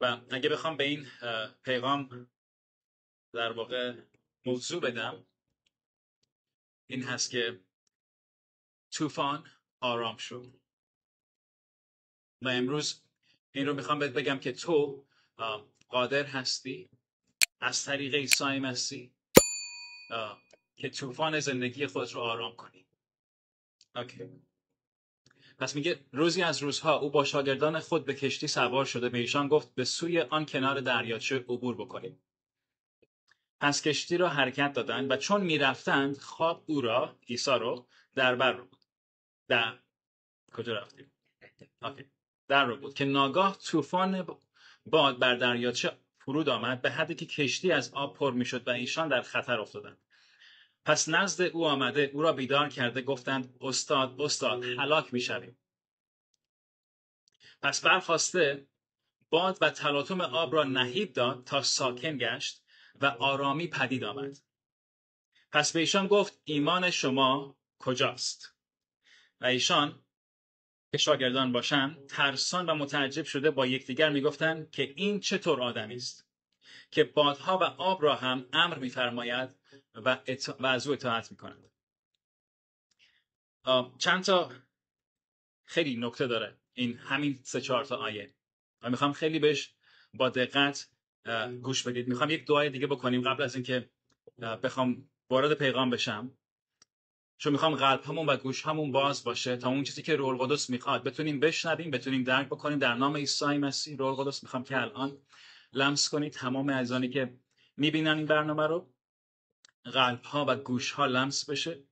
و اگه بخوام به این پیغام در واقع موضوع بدم، این هست که طوفان آرام شد. و امروز این رو میخوام بهت بگم که تو قادر هستی از طریق عیسی مسیح که طوفان زندگی خودت رو آرام کنی. اوکی. پس میگه روزی از روزها او با شاگردان خود به کشتی سوار شده، به ایشان گفت به سوی آن کنار دریاچه عبور بکنیم. پس کشتی را حرکت دادند و چون میرفتند خواب او را، عیسی رو در بر رو بود. در کجا رفتیم؟ اوکی. در رو بود که ناگاه طوفان باد بر دریاچه فرود آمد به حدی که کشتی از آب پر میشد و ایشان در خطر افتادند. پس نزد او آمده او را بیدار کرده گفتند استاد هلاک میشویم. پس برخاسته باد و تلاطم آب را نهیب داد تا ساکن گشت و آرامی پدید آمد. پس به ایشان گفت ایمان شما کجاست؟ و ایشان که شاگردان باشند ترسان و متعجب شده با یکدیگر میگفتند که این چطور آدمی است که بادها و آب را هم امر میفرماید و از او اطاعت میکنند. چند تا خیلی نکته داره این همین 3-4 تا آیه و میخوام خیلی بهش با دقت گوش بدید. میخوام یک دعای دیگه بکنیم قبل از اینکه بخوام وارد پیغام بشم، چون میخوام قلب همون و گوش همون باز باشه تا اون چیزی که روح القدس میخواد بتونیم بشنویم، بتونیم درک بکنیم. در نام عیسی مسیح روح القدس میخوام که الان لمس کنید تمام عزیزانی که میبینن این برنامه رو، قلب ها و گوش ها لمس بشه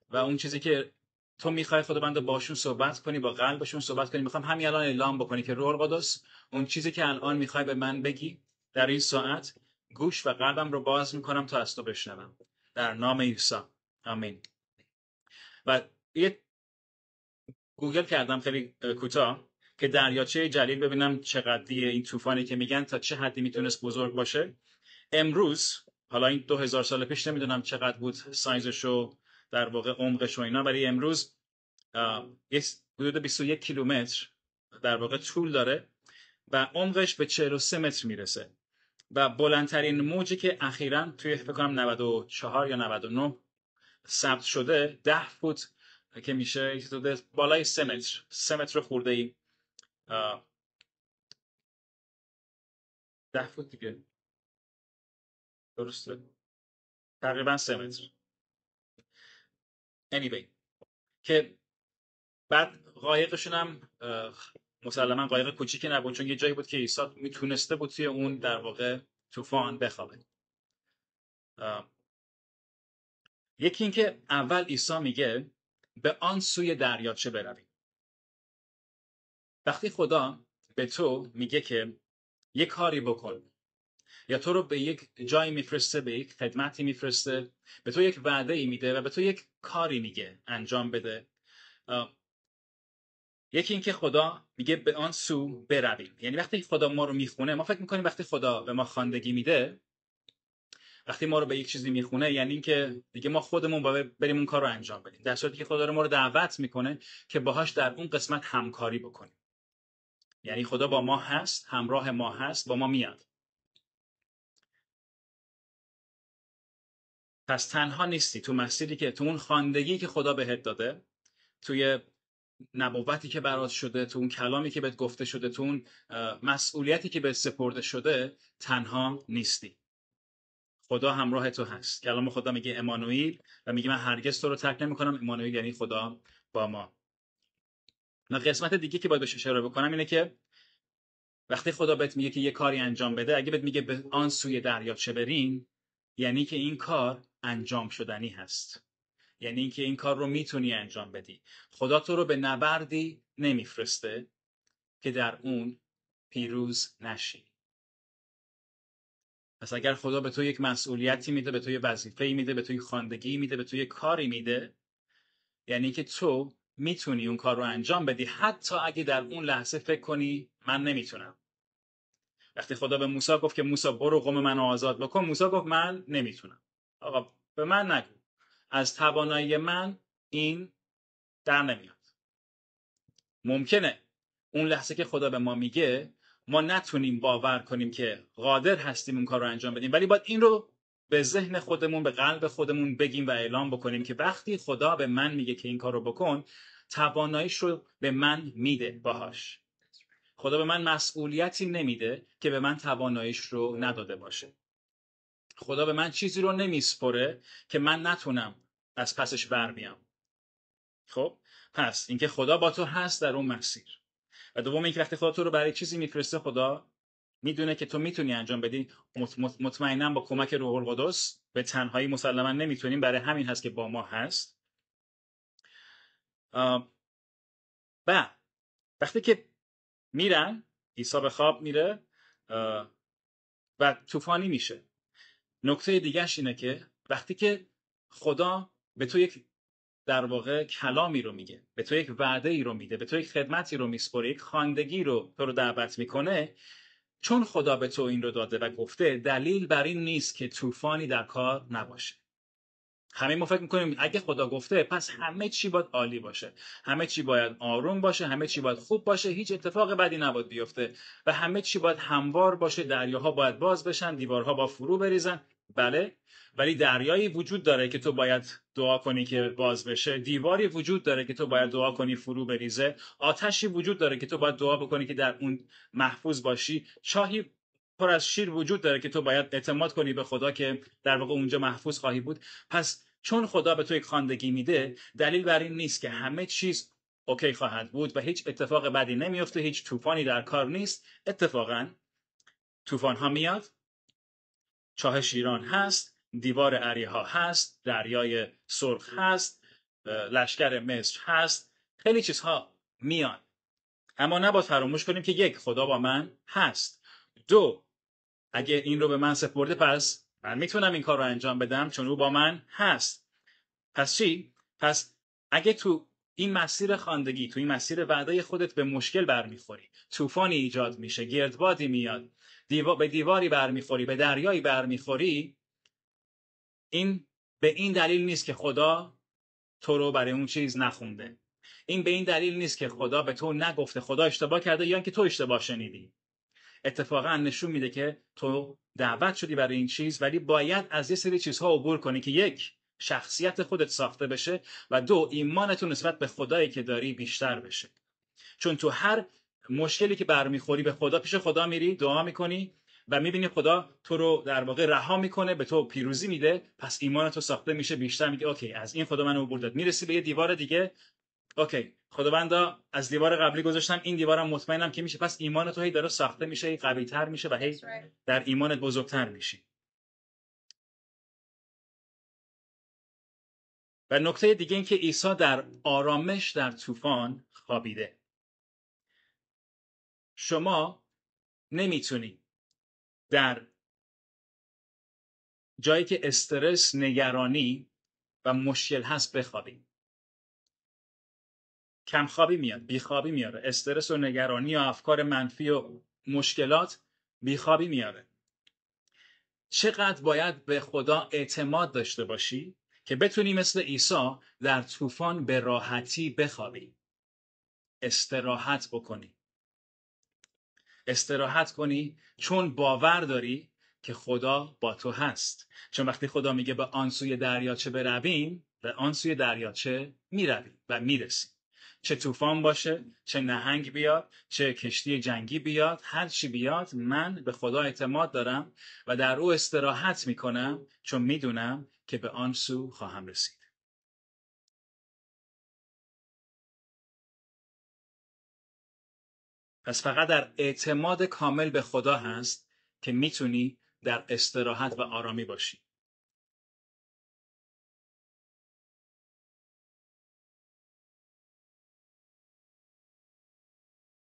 و اون چیزی که تو میخوای خداوند باشون صحبت کنی، با قلبشون صحبت کنی. میخوام همین الان اعلام بکنی که روح القدس اون چیزی که الان میخوای به من بگی در این ساعت، گوش و قلبم رو باز میکنم تا از تو بشنوم در نام عیسی. آمین. و یه گوگل کردم خیلی کوتاه که دریاچه جلیل ببینم چقدریه این طوفانی که میگن تا چه حدی میتونست بزرگ باشه. امروز حالا این 2000 سال پیش نمیدونم چقدر بود سایزش و در واقع عمقش و اینا، ولی امروز حدود 21 کیلومتر در واقع طول داره و عمقش به 43 متر میرسه و بلندترین موجی که اخیراً توی فکر کنم 94 یا 99 ثبت شده 10 فوت که میشه بالای 3 متر خورده ای. 10 فوت دیگه، درسته؟ تقریبا 3 متر. anyway که بعد قایقشون هم مسلما قایق کوچیکی نبود، چون یه جایی بود که عیسی میتونسته بود توی اون در واقع طوفان بخوابه. یکی این که اول عیسی میگه به آن سوی دریاچه برویم. وقتی خدا به تو میگه که یک کاری بکن یا تو رو به یک جایی میفرسته، به یک خدمتی میفرسته، به تو یک وعده ای میده و به تو یک کاری میگه انجام بده. یکی این که خدا میگه به آن سو برویم، یعنی وقتی خدا ما رو میخونه، ما فکر میکنیم وقتی خدا به ما خواندگی میده، وقتی ما رو به یک چیزی میخونه، یعنی این که دیگه ما خودمون باید بریم اون کار رو انجام بدیم، در صورتی که خدا ما رو دعوت میکنه که باهاش در اون قسمت همکاری بکنیم. یعنی خدا با ما هست، همراه ما هست، با ما میاد. پس تنها نیستی تو مسیری که تو اون خواندگی که خدا بهت داده، توی نبوتی که برات شده، تو اون کلامی که بهت گفته شده، تو اون مسئولیتی که بهت سپرده شده، تنها نیستی. خدا همراه تو هست. کلام خدا میگه امانوئیل و میگه من هرگز تو رو ترک نمیکنم. امانوئیل یعنی خدا با ما. و قسمت دیگه که باید بهش اشاره بکنم اینه که وقتی خدا بهت میگه که یه کاری انجام بده، اگه بهت میگه به آن سوی دریاچه برین، یعنی که این کار انجام شدنی هست. یعنی اینکه این کار رو میتونی انجام بدی. خدا تو رو به نبردی نمیفرسته که در اون پیروز نشی. پس اگر خدا به تو یک مسئولیتی میده، به تو یک وظیفه‌ای میده، به تو یک خواندگی میده، به تو یک کاری میده، یعنی که تو میتونی اون کار رو انجام بدی، حتی اگه در اون لحظه فکر کنی من نمیتونم. وقتی خدا به موسی گفت که موسی برو قوم منو آزاد بکن، موسی گفت من نمیتونم. آقا به من نگو، از توانایی من این در نمیاد. ممکنه اون لحظه که خدا به ما میگه ما نتونیم باور کنیم که قادر هستیم اون کار رو انجام بدیم، ولی باید این رو به ذهن خودمون، به قلب خودمون بگیم و اعلام بکنیم که وقتی خدا به من میگه که این کار رو بکن، تواناییش رو به من میده باهاش. خدا به من مسئولیتی نمیده که به من تواناییش رو نداده باشه. خدا به من چیزی رو نمیسپره که من نتونم از پسش بر بیام. خب پس اینکه خدا با تو هست در اون مسیر، و دوم اینکه وقتی خدا تو رو برای چیزی میفرسته، خدا میدونه که تو میتونی انجام بدی. مطمئنم با کمک روح القدس به تنهایی مسلما نمیتونیم، برای همین هست که با ما هست. و وقتی که میرن، عیسی به خواب میره و طوفانی میشه. نکته دیگهش اینه که وقتی که خدا به تو یک در واقع کلامی رو میگه، به تو یک وعده ای رو میده، به تو یک خدمتی رو میسپره، یک خواندگی رو تو رو دعوت میکنه، چون خدا به تو این رو داده و گفته، دلیل بر این نیست که طوفانی در کار نباشه. همه ما فکر میکنیم اگه خدا گفته پس همه چی باید عالی باشه، همه چی باید آروم باشه، همه چی باید خوب باشه، هیچ اتفاق بدی نباید بیفته و همه چی باید هموار باشه، دریاها باید باز بشن، دیوارها با فرو بریزن. بله، ولی دریایی وجود داره که تو باید دعا کنی که باز بشه، دیواری وجود داره که تو باید دعا کنی فرو بریزه، آتشی وجود داره که تو باید دعا بکنی که در اون محفوظ باشی، چاهی پر از شیر وجود داره که تو باید اعتماد کنی به خدا که در واقع اونجا محفوظ خواهی بود. پس چون خدا به تو یک خواندگی میده، دلیل بر این نیست که همه چیز اوکی خواهد بود و هیچ اتفاق بدی نمیفته، هیچ طوفانی در کار نیست. اتفاقا طوفان ها میاد، چاه شیران هست، دیوار اریحا هست، دریای سرخ هست، لشکر مصر هست، خیلی چیزها میان. اما نباید فراموش کنیم که یک، خدا با من هست. دو، اگه این رو به من سپرده پس من میتونم این کار رو انجام بدم چون او با من هست. پس چی؟ پس اگه تو این مسیر خواندگی، تو این مسیر وعده خودت به مشکل برمیخوری، طوفانی ایجاد میشه، گردبادی میاد، به دیواری برمیخوری، به دریایی برمیخوری، این به این دلیل نیست که خدا تو رو برای اون چیز نخونده. این به این دلیل نیست که خدا به تو نگفته، خدا اشتباه کرده یا اینکه تو اشتباه شنیدی. اتفاقا نشون میده که تو دعوت شدی برای این چیز، ولی باید از یه سری چیزها عبور کنی که یک، شخصیت خودت ساخته بشه و دو، ایمانتون نسبت به خدایی که داری بیشتر بشه. چون تو هر مشکلی که برمیخوری به خدا، پیش خدا میری، دعا میکنی و میبینی خدا تو رو در واقع رها میکنه، به تو پیروزی میده، پس ایمانت ساخته میشه بیشتر. میگه اوکی، از این خدا منو عبور داد. میرسی به یه دیوار دیگه، اوکی، خداوندا از دیوار قبلی گذاشتم، این دیوارم مطمئنم که میشه. پس ایمان تو هی داره ساخته میشه، هی قوی‌تر میشه و هی در ایمانت بزرگتر میشی. و نکته دیگه این که عیسی در آرامش در طوفان خوابیده. شما نمیتونی در جایی که استرس، نگرانی و مشکل هست بخوابی. کمخوابی میاد، بیخوابی میاره. استرس و نگرانی و افکار منفی و مشکلات بیخوابی میاره. چقدر باید به خدا اعتماد داشته باشی که بتونی مثل عیسی در طوفان به راحتی بخوابی، استراحت بکنی، استراحت کنی چون باور داری که خدا با تو هست. چون وقتی خدا میگه به آن سوی دریاچه برویم، به آن سوی دریاچه میرویم و میرسیم. چه طوفان باشه، چه نهنگ بیاد، چه کشتی جنگی بیاد، هر چی بیاد، من به خدا اعتماد دارم و در او استراحت میکنم چون میدونم که به آن سو خواهم رسید. پس فقط در اعتماد کامل به خدا هست که میتونی در استراحت و آرامی باشی.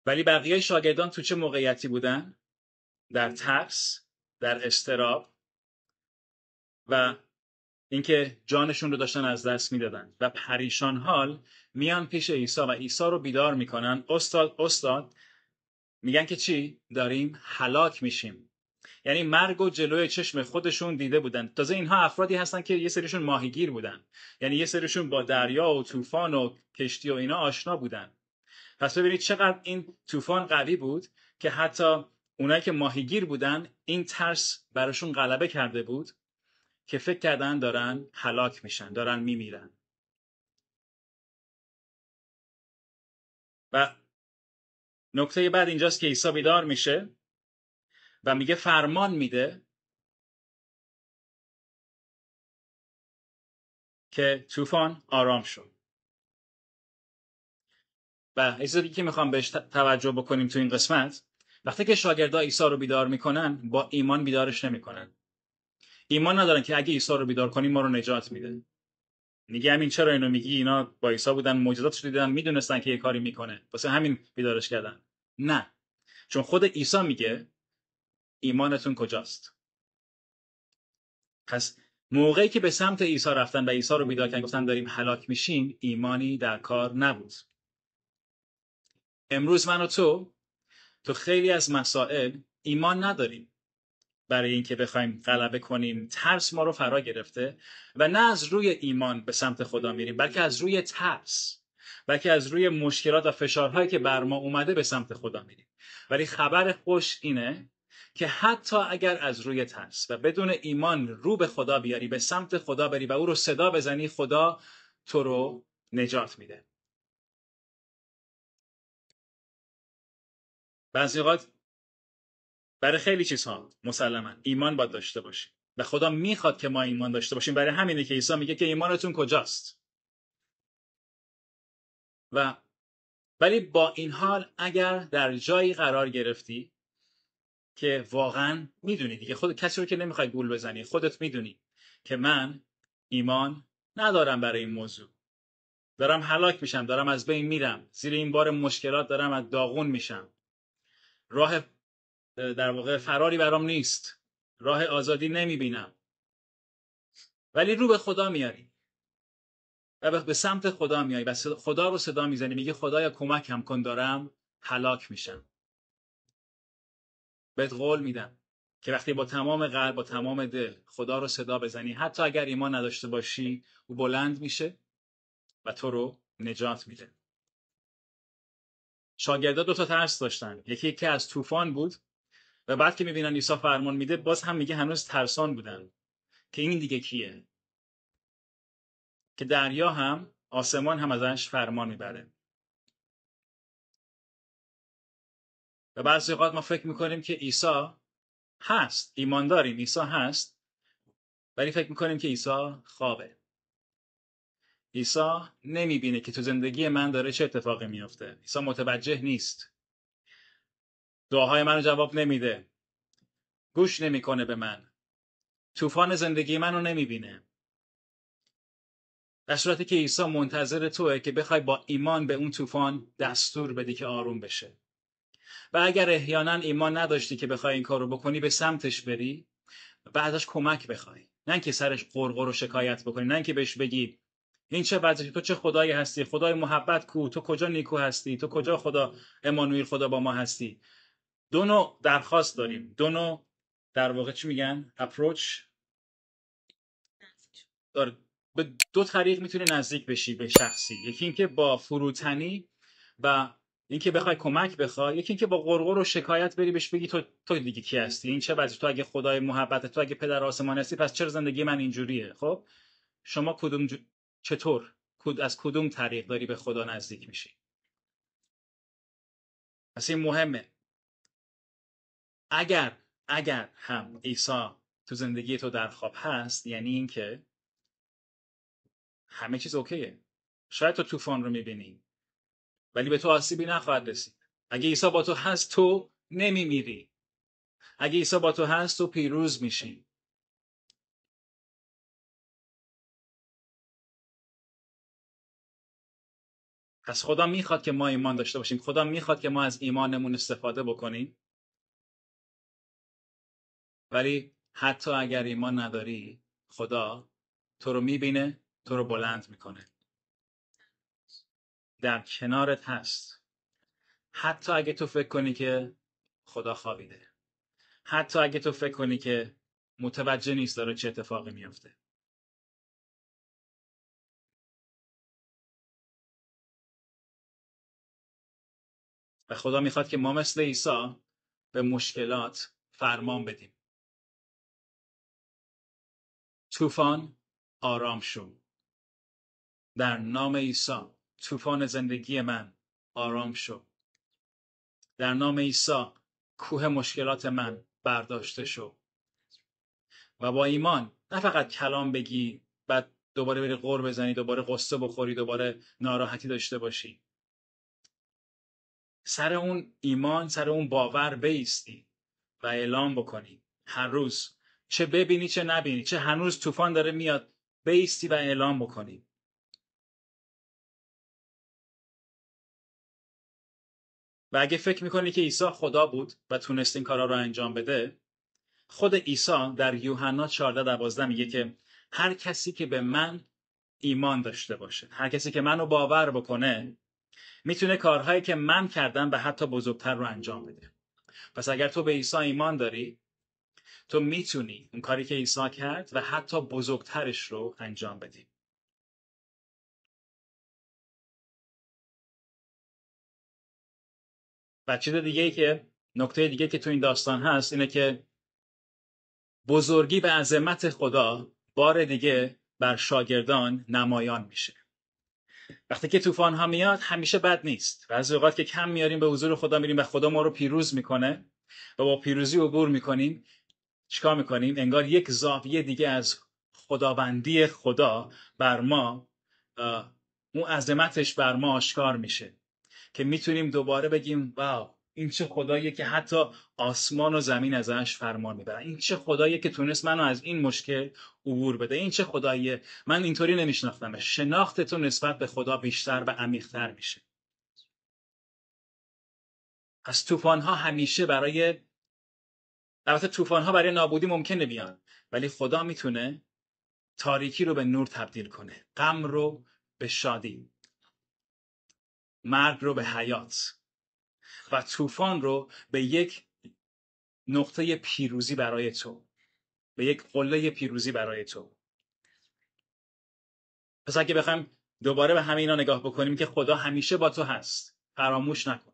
ولی بقیه شاگردان تو چه موقعیتی بودن؟ در ترس، در اضطراب و اینکه جانشون رو داشتن از دست میدادن و پریشان حال میان پیش عیسی و عیسی رو بیدار میکنن. استاد میگن که چی؟ داریم هلاک میشیم. یعنی مرگ و جلوی چشم خودشون دیده بودن. تازه اینها افرادی هستن که یه سریشون ماهیگیر بودن، یعنی یه سریشون با دریا و طوفان و کشتی و اینا آشنا بودن. پس ببینید چقدر این طوفان قوی بود که حتی اونایی که ماهیگیر بودن این ترس براشون غلبه کرده بود که فکر کردن دارن هلاک میشن، دارن میمیرن. و نکته بعد اینجاست که عیسی بیدار میشه و میگه، فرمان میده که طوفان آرام شد. و چیزی که میخوام بهش توجه بکنیم تو این قسمت، وقتی که شاگردای عیسی رو بیدار میکنن، با ایمان بیدارش نمیکنن. ایمان ندارن که اگه عیسی رو بیدار کنیم ما رو نجات میده. میگه همین چرا اینو میگی؟ اینا با عیسی بودن، معجزاتش رو دیدن، میدونستن که یه کاری میکنه، واسه همین بیدارش کردن. نه، چون خود عیسی میگه ایمانتون کجاست؟ پس موقعی که به سمت عیسی رفتن و عیسی رو بیدار کردن، گفتن داریم هلاک میشیم، ایمانی در کار نبود. امروز من و تو خیلی از مسائل ایمان نداریم برای اینکه بخوایم غلبه کنیم. ترس ما رو فرا گرفته و نه از روی ایمان به سمت خدا میریم، بلکه از روی ترس، بلکه از روی مشکلات و فشارهایی که بر ما اومده به سمت خدا میریم. ولی خبر خوش اینه که حتی اگر از روی ترس و بدون ایمان رو به خدا بیاری، به سمت خدا بری و او رو صدا بزنی، خدا تو رو نجات میده. بعضی اوقات برای خیلی چیزها مسلما ایمان باید داشته باشیم و خدا میخواد که ما ایمان داشته باشیم. برای همینه که عیسی میگه که ایمانتون کجاست؟ ولی با این حال اگر در جایی قرار گرفتی که واقعا میدونی دیگه، خود کسی رو که نمیخوای گول بزنی، خودت میدونی که من ایمان ندارم برای این موضوع، دارم هلاک میشم، دارم از بین میرم، زیر این بار مشکلات دارم از داغون میشم، راه در واقع فراری برام نیست، راه آزادی نمیبینم، ولی رو به خدا میاری و به سمت خدا میای و خدا رو صدا میزنی، میگه خدایا کمکم کن، دارم هلاک میشم. بهت قول میدم که وقتی با تمام قلب، با تمام دل خدا رو صدا بزنی، حتی اگر ایمان نداشته باشی، او بلند میشه و تو رو نجات میده. شاگردا 2 تا ترس داشتن، یکی که از طوفان بود و بعد که میبینن عیسی فرمان میده، باز هم میگه هنوز ترسان بودن که این دیگه کیه، که دریا هم، آسمان هم ازش فرمان میبره. و بعضی اوقات ما فکر میکنیم که عیسی هست، ایمان داریم عیسی هست، ولی فکر میکنیم که عیسی خوابه. عیسی نمیبینه که تو زندگی من داره چه اتفاقی میفته. عیسی متوجه نیست. دعاهای منو جواب نمیده. گوش نمیکنه به من. طوفان زندگی منو نمیبینه. در صورتی که عیسی منتظر توئه که بخوای با ایمان به اون طوفان دستور بدی که آروم بشه. و اگر احیانا ایمان نداشتی که بخوای این کارو بکنی، به سمتش بری و ازش کمک بخوای. نه اینکه سرش قرقر و شکایت بکنی، نه اینکه بهش بگی این چه وضعی، تو چه خدایی هستی، خدای محبت کو، تو کجا نیکو هستی، تو کجا خدا امانوئل، خدا با ما هستی. 2 نوع درخواست داریم، 2 نوع در واقع چی میگن اپروچ داره. به 2 طریق میتونی نزدیک بشی به شخصی، یکی اینکه با فروتنی و اینکه بخوای کمک بخوای، یکی اینکه با غرغر و شکایت بری بهش بگی تو دیگه کی هستی، این چه وضعی، تو اگه خدای محبت، تو اگه پدر آسمان هستی، پس چرا زندگی من اینجوریه؟ خب شما چطور از کدوم طریق داری به خدا نزدیک میشی؟ پس این مهمه. اگر هم عیسی تو زندگی تو در خواب هست، یعنی اینکه همه چیز اوکیه. شاید تو طوفان رو میبینی ولی به تو آسیبی نخواهد رسید. اگه عیسی با تو هست، تو نمیمیری. اگه عیسی با تو هست، تو پیروز میشی. پس خدا میخواد که ما ایمان داشته باشیم. خدا میخواد که ما از ایمانمون استفاده بکنیم. ولی حتی اگر ایمان نداری، خدا تو رو میبینه، تو رو بلند میکنه. در کنارت هست. حتی اگه تو فکر کنی که خدا خوابیده. حتی اگه تو فکر کنی که متوجه نیست داره چه اتفاقی میفته. و خدا میخواد که ما مثل عیسی به مشکلات فرمان بدیم. طوفان آرام شو. در نام عیسی طوفان زندگی من آرام شو. در نام عیسی کوه مشکلات من برداشته شو. و با ایمان نه فقط کلام بگی بعد دوباره بری غر بزنی، دوباره قصه بخوری، دوباره ناراحتی داشته باشی. سر اون ایمان، سر اون باور بایستی و اعلام بکنی هر روز، چه ببینی چه نبینی، چه هنوز طوفان داره میاد، بایستی و اعلام بکنی. و اگه فکر میکنی که عیسی خدا بود و تونست این کارا رو انجام بده، خود عیسی در یوحنا 14:12 میگه که هر کسی که به من ایمان داشته باشه، هر کسی که منو باور بکنه، میتونه کارهایی که من کردم و حتی بزرگتر رو انجام بده. پس اگر تو به عیسی ایمان داری، تو میتونی اون کاری که عیسی کرد و حتی بزرگترش رو انجام بدی. و چیز دیگه که نکته دیگه که تو این داستان هست اینه که بزرگی و عظمت خدا بار دیگه بر شاگردان نمایان میشه. وقتی که طوفان ها میاد همیشه بد نیست. بعضی اوقات که کم میاریم به حضور خدا میریم و خدا ما رو پیروز میکنه و با پیروزی عبور میکنیم، چیکار میکنیم؟ انگار یک زاویه دیگه از خداوندی خدا بر ما، اون عظمتش بر ما آشکار میشه که میتونیم دوباره بگیم واو، این چه خداییه که حتی آسمان و زمین ازش فرمان میبرن. این چه خداییه که تونست منو از این مشکل عبور بده. این چه خداییه، من اینطوری نمیشناختمش. شناخت تو نسبت به خدا بیشتر و عمیق‌تر میشه. پس طوفان‌ها همیشه البته طوفان‌ها برای نابودی ممکنه بیان، ولی خدا میتونه تاریکی رو به نور تبدیل کنه، غم رو به شادی، مرگ رو به حیات و طوفان رو به یک نقطه پیروزی برای تو، به یک قله پیروزی برای تو. پس اگه بخوایم دوباره به همینا نگاه بکنیم که خدا همیشه با تو هست، فراموش نکن.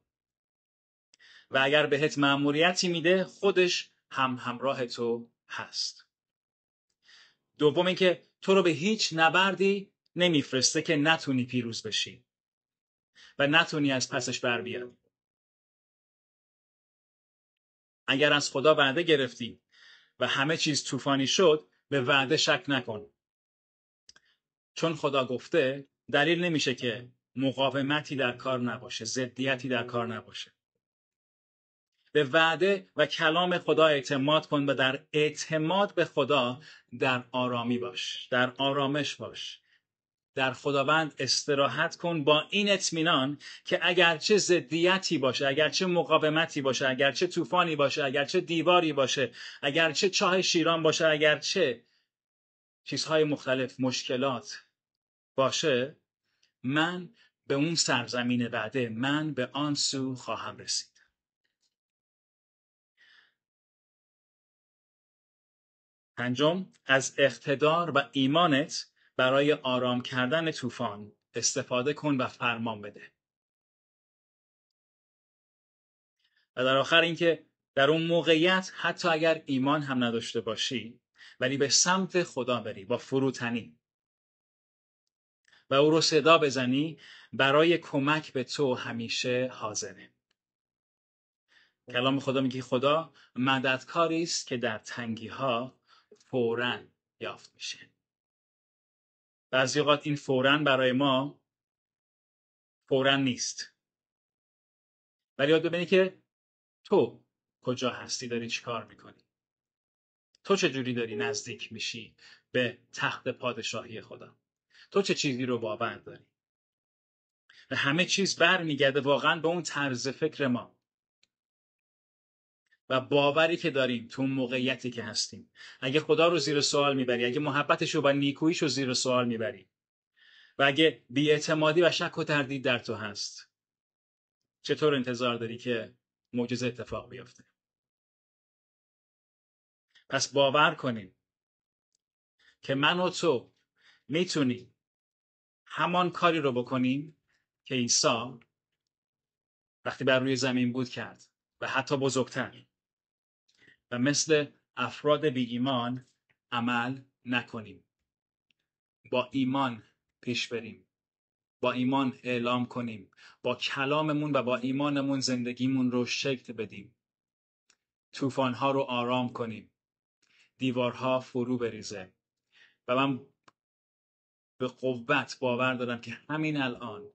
و اگر بهت مأموریتی میده، خودش هم همراه تو هست. دوم اینکه تو رو به هیچ نبردی نمیفرسته که نتونی پیروز بشی و نتونی از پسش بر بیای. اگر از خدا وعده گرفتی و همه چیز طوفانی شد، به وعده شک نکن. چون خدا گفته، دلیل نمیشه که مقاومتی در کار نباشه، ضدیتی در کار نباشه. به وعده و کلام خدا اعتماد کن و در اعتماد به خدا در آرامی باش، در آرامش باش. در خداوند استراحت کن با این اطمینان که اگرچه ضدیتی باشه، اگرچه مقاومتی باشه، اگرچه طوفانی باشه، اگرچه دیواری باشه، اگرچه چاه شیران باشه، اگرچه چیزهای مختلف، مشکلات باشه، من به اون سرزمین وعده، من به آن سو خواهم رسید. پنجم، از اقتدار و ایمانت برای آرام کردن طوفان استفاده کن و فرمان بده. و در آخر اینکه در اون موقعیت حتی اگر ایمان هم نداشته باشی، ولی به سمت خدا بری با فروتنی و او رو صدا بزنی، برای کمک به تو همیشه حاضره. کلام خدا میگه خدا مددکاری است که در تنگی ها فوراً یافت میشه. بعضی اوقات این فوراً برای ما فوراً نیست، ولی یاد ببینی که تو کجا هستی، داری چی کار میکنی، تو چجوری داری نزدیک میشی به تخت پادشاهی خدا، تو چه چیزی رو باور داری. و همه چیز برمیگرده واقعا به اون طرز فکر ما و باوری که داریم تو اون موقعیتی که هستیم. اگه خدا رو زیر سوال میبری، اگه محبتش رو و نیکوییش رو زیر سوال میبری و اگه بی‌اعتمادی و شک و تردید در تو هست، چطور انتظار داری که معجزه اتفاق بیفته؟ پس باور کنیم که من و تو میتونیم همان کاری رو بکنیم که عیسی وقتی بر روی زمین بود کرد و حتی بزرگتر و مثل افراد بی ایمان عمل نکنیم. با ایمان پیش بریم، با ایمان اعلام کنیم، با کلاممون و با ایمانمون زندگیمون رو شکل بدیم، طوفان‌ها رو آرام کنیم، دیوارها فرو بریزه. و من به قوت باور دارم که همین الان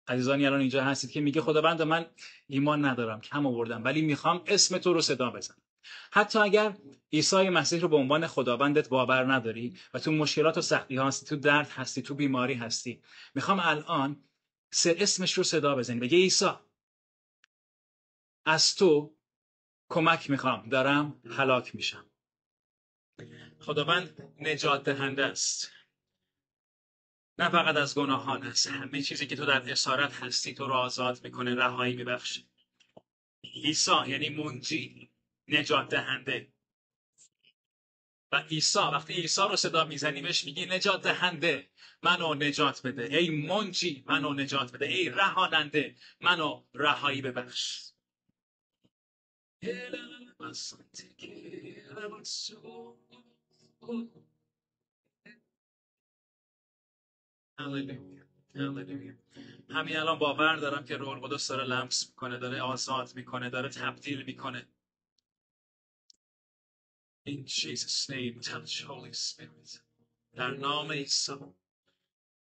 عزیزانی الان اینجا هستید که میگه خداوند من ایمان ندارم، کم آوردم، ولی میخوام اسم تو رو صدا بزنم. حتی اگر عیسی مسیح رو به عنوان خداوندت باور نداری و تو مشکلات و سختی هستی، تو درد هستی، تو بیماری هستی، میخوام الان اسمش رو صدا بزنی، بگه عیسی از تو کمک میخوام، دارم هلاک میشم. خداوند نجات دهنده است، نه فقط از گناهان است، همه چیزی که تو در اسارت هستی تو رو آزاد میکنه، رهایی میبخشه. عیسی یعنی منجی، نجات دهنده. و عیسی وقتی عیسی رو صدا میزنی بهش میگی نجات دهنده منو نجات بده، ای منجی منو نجات بده، ای رهاننده منو رهایی ببخش. همین الان باور دارم که روح القدس داره لمس میکنه، داره آزاد میکنه، داره تبدیل میکنه. In Jesus name, touch Holy Spirit. در نام عیسی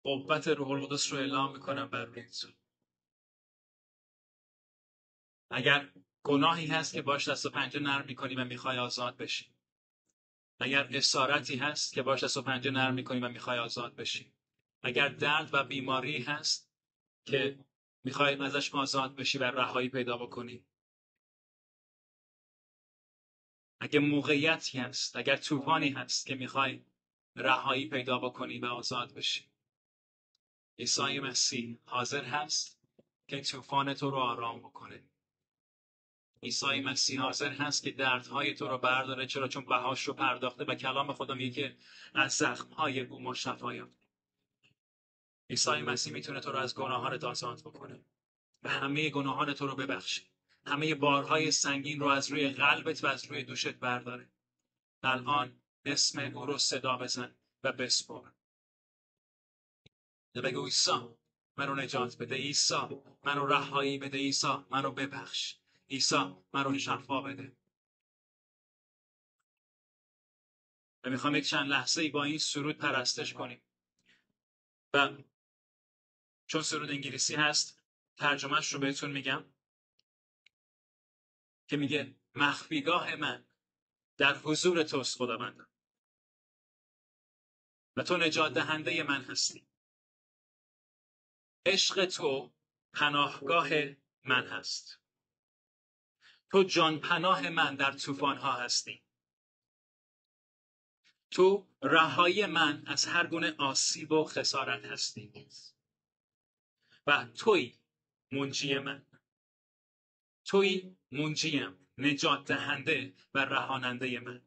قوت روح القدس رو اعلام میکنم بر روی تو. اگر گناهی هست که باش دست و پنجه نرم میکنی و میخوای آزاد بشی، اگر اسارتی هست که باش دست و پنجه نرم میکنی و میخوای آزاد بشی، اگر درد و بیماری هست که میخوای ازش آزاد بشی و رهایی پیدا بکنی، اگر موقعیتی هست، اگر طوفانی هست که میخوای رهایی پیدا بکنی و آزاد بشی، عیسی مسیح حاضر هست که طوفان تو رو آرام بکنه. عیسی مسیح حاضر هست که دردهای تو رو برداره. چرا؟ چون بهاش رو پرداخته و کلام خدا میگه که از زخمهای او ما شفا یافتیم. عیسی مسیح میتونه تو رو از گناهانت آزاد بکنه و همه گناهان تو رو ببخشه، همه بارهای سنگین رو از روی قلبت و از روی دوشت برداره. الان اسم او رو صدا بزن و بسپار. بگو عیسی منو نجات بده، عیسی منو رهایی بده، عیسی منو ببخش، عیسی منو شفا بده. و میخوام یک چند لحظه ای با این سرود پرستش کنیم و چون سرود انگلیسی هست ترجمهش رو بهتون میگم که میگه مخفیگاه من در حضور توست خداوند و تو نجات دهنده من هستی. عشق تو پناهگاه من هست، تو جان پناه من در طوفان ها هستی، تو رهایی من از هر گونه آسیب و خسارت هستی و توی منجی من، توی منجیم، نجات دهنده و رهاننده من.